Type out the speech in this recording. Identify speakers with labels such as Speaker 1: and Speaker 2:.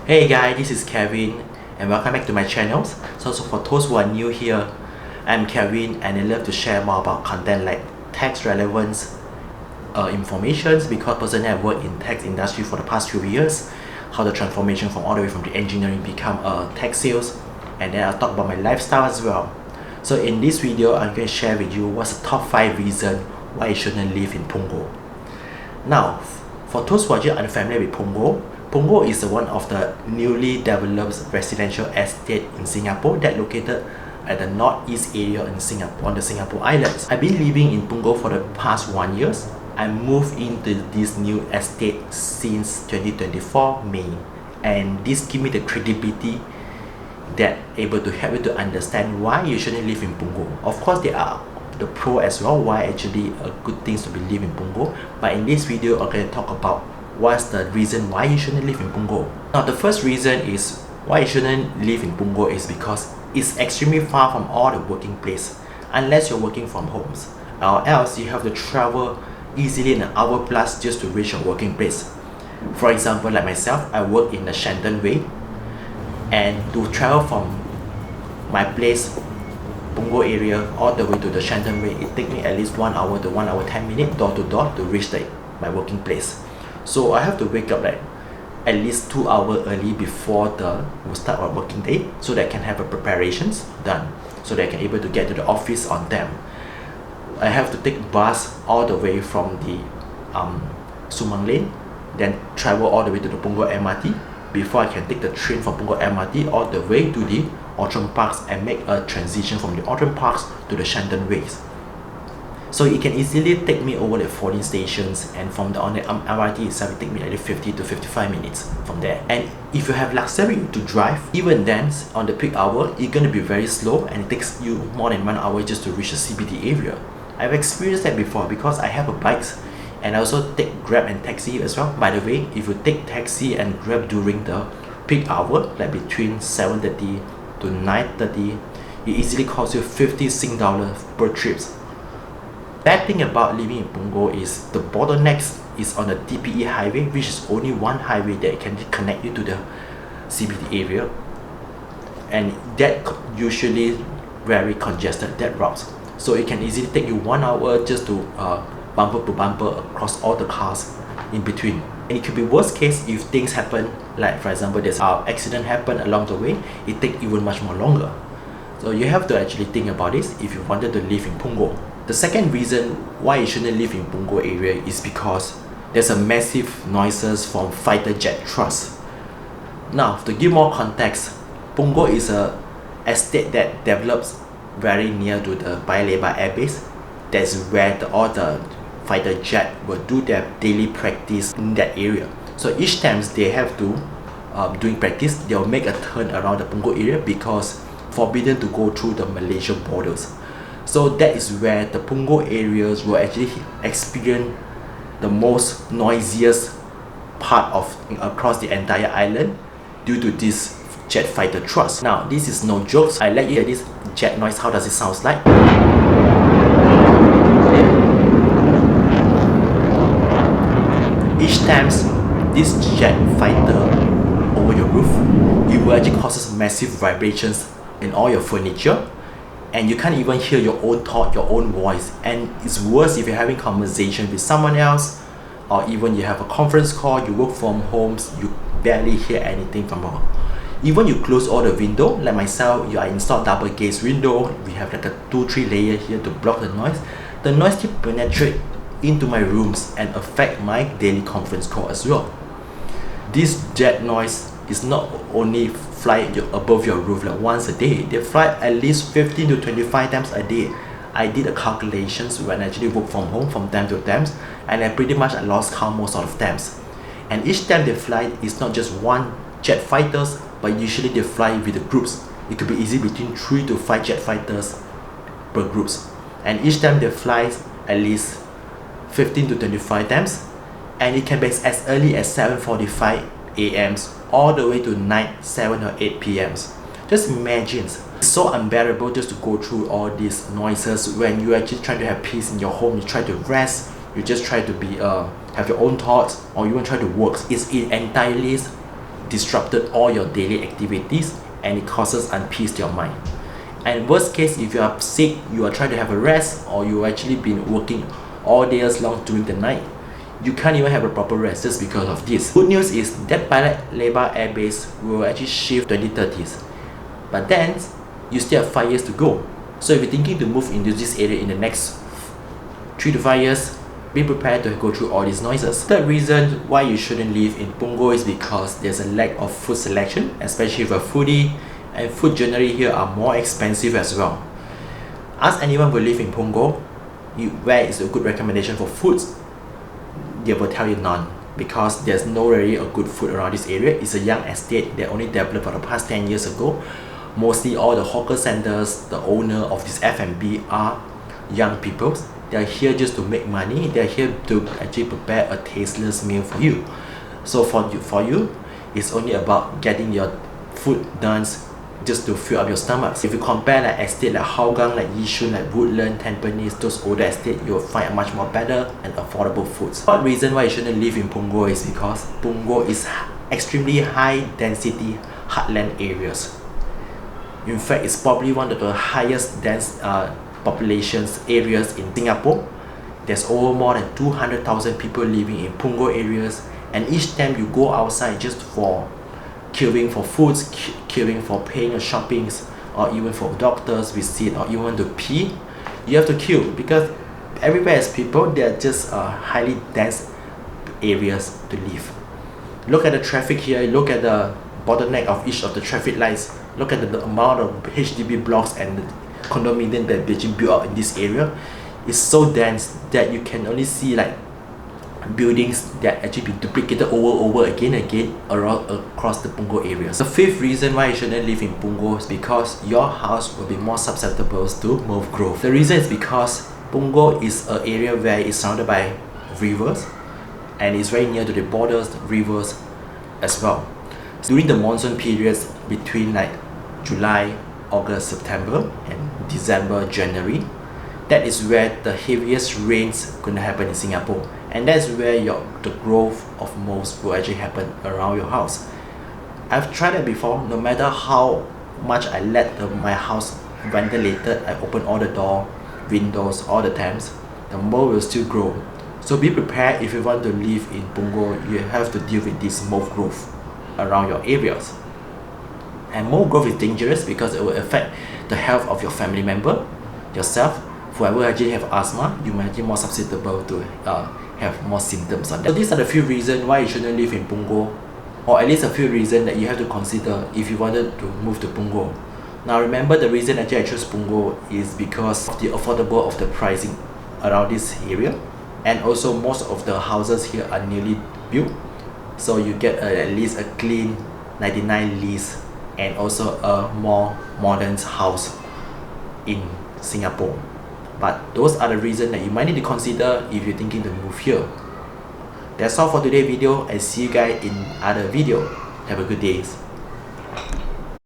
Speaker 1: Hey guys, this is Kevin and welcome back to my channel. So for those who are new here, I'm Kevin and I love to share more about content like tax relevance informations, because personally I work in tax industry for the past few years, how the transformation from all the way from the engineering become tax sales, and then I'll talk about my lifestyle as well. So in this video, I'm going to share with you what's the top 5 reasons why you shouldn't live in Punggol. Now, for those who are just unfamiliar with Punggol, Punggol is one of the newly developed residential estate in Singapore that located at the northeast area in Singapore, on the Singapore Islands. I've been living in Punggol for the past 1 year. I moved into this new estate since 2024 May, and this gives me the credibility that able to help you to understand why you shouldn't live in Punggol. Of course, there are the pro as well, why actually good things to be live in Punggol, but in this video I'm going to talk about what's the reason why you shouldn't live in Punggol. Now the first reason is why you shouldn't live in Punggol is because it's extremely far from all the working place, unless you're working from homes, or else you have to travel easily an hour plus just to reach your working place. For example, like myself, I work in the Shenton Way, and to travel from my place, Punggol area, all the way to the Shenton Way, it takes me at least 1 hour to 1 hour 10 minutes door to door to reach my working place. So I have to wake up like at least 2 hours early before we start our working day, so that I can have a preparations done, so that I can able to get to the office on time. I have to take bus all the way from the Sumang Lane, then travel all the way to the Punggol MRT before I can take the train from Punggol MRT all the way to the Outram Parks and make a transition from the Outram Parks to the Shenton Ways. So it can easily take me over the 14 stations, and from on the MRT itself it take me like 50 to 55 minutes from there. And if you have luxury to drive, even then on the peak hour it's going to be very slow and it takes you more than 1 hour just to reach the CBD area. I've experienced that before because I have a bike and I also take Grab and taxi as well. By the way, if you take taxi and Grab during the peak hour, like between 7:30 to 9:30, it easily costs you 50 Sing dollars per trip. Bad thing about living in Punggol is the bottlenecks is on the TPE highway, which is only one highway that can connect you to the CBD area, and that usually very congested, that route. So it can easily take you 1 hour just to bumper to bumper across all the cars in between. And it could be worst case if things happen, like for example there's an accident happen along the way, it takes even much more longer. So you have to actually think about this if you wanted to live in Punggol. The second reason why you shouldn't live in Punggol area is because there's a massive noises from fighter jet thrust. Now to give more context, Punggol is a estate that develops very near to the Paya Lebar Air Base. That's where all the fighter jet will do their daily practice in that area. So each time they have to doing practice, they'll make a turn around the Punggol area because forbidden to go through the Malaysia borders. So that is where the Punggol areas will actually experience the most noisiest part of across the entire island due to this jet fighter thrust. Now this is no jokes. I let you hear this jet noise. How does it sound like? Each time this jet fighter over your roof, it will actually causes massive vibrations in all your furniture, and you can't even hear your own thought, your own voice. And it's worse if you're having conversation with someone else, or even you have a conference call, you work from homes, you barely hear anything from her. Even you close all the window, like myself, I install double gaze window. We have like a 2-3 layer here to block the noise. The noise can penetrate into my rooms and affect my daily conference call as well. This jet noise is not only fly above your roof like once a day, they fly at least 15 to 25 times a day. I did the calculations when I actually work from home from time to time, and I pretty much lost count most of the times. And each time they fly, it's not just one jet fighters, but usually they fly with the groups. It could be easy between 3 to 5 jet fighters per groups, and each time they fly at least 15 to 25 times, and it can be as early as 7:45 a.m. all the way to night 7 or 8 p.m. Just imagine, it's so unbearable just to go through all these noises when you actually try to have peace in your home. You try to rest, you just try to be have your own thoughts, or even try to work. It's entirely disrupted all your daily activities and it causes unpeace to your mind. And worst case, if you are sick, you are trying to have a rest, or you actually been working all days long during the night, you can't even have a proper rest just because of this. Good news is that Pilot Lebar Air Base will actually shift 2030s, but then you still have 5 years to go. So if you're thinking to move into this area in the next 3 to 5 years, be prepared to go through all these noises. The reason why you shouldn't live in Punggol is because there's a lack of food selection, especially if you're a foodie, and food generally here are more expensive as well. Ask anyone who live in Punggol, where is a good recommendation for foods? They will tell you none, because there's no really a good food around this area. It's a young estate that only developed for the past 10 years ago. Mostly all the hawker centers, the owner of this F&B are young people. They're here just to make money. They're here to actually prepare a tasteless meal for you. So for you, it's only about getting your food done just to fill up your stomachs. If you compare like estate like Hougang, like Yishun, like Woodland, Tampines, those older estates, you'll find much more better and affordable foods. One reason why you shouldn't live in Punggol is because Punggol is extremely high density heartland areas. In fact, it's probably one of the highest dense populations areas in Singapore. There's over more than 200,000 people living in Punggol areas, and each time you go outside just for queuing for foods, queuing for paying your shoppings, or even for doctors visit, or even to pee, you have to queue because everywhere is people. They're just highly dense areas to live. Look at the traffic here, look at the bottleneck of each of the traffic lights, look at the amount of HDB blocks and the condominium that being built up in this area. It's so dense that you can only see like buildings that actually be duplicated over again around across the Punggol areas. The fifth reason why you shouldn't live in Punggol is because your house will be more susceptible to mold growth. The reason is because Punggol is an area where it's surrounded by rivers and it's very near to the borders, rivers as well. During the monsoon periods between like July, August, September and December, January, that is where the heaviest rains gonna happen in Singapore, and that's where the growth of molds will actually happen around your house. I've tried that before. No matter how much I let my house ventilated, I open all the door, windows all the times, the mold will still grow. So be prepared. If you want to live in Punggol, you have to deal with this mold growth around your areas. And mold growth is dangerous because it will affect the health of your family member, yourself. Whoever actually have asthma, you might be more susceptible to have more symptoms on that. So these are the few reasons why you shouldn't live in Punggol, or at least a few reasons that you have to consider if you wanted to move to Punggol. Now remember, the reason actually I chose Punggol is because of the affordable of the pricing around this area, and also most of the houses here are newly built, so you get at least a clean 99 lease and also a more modern house in Singapore. But those are the reasons that you might need to consider if you're thinking to move here. That's all for today's video, and see you guys in other video. Have a good day.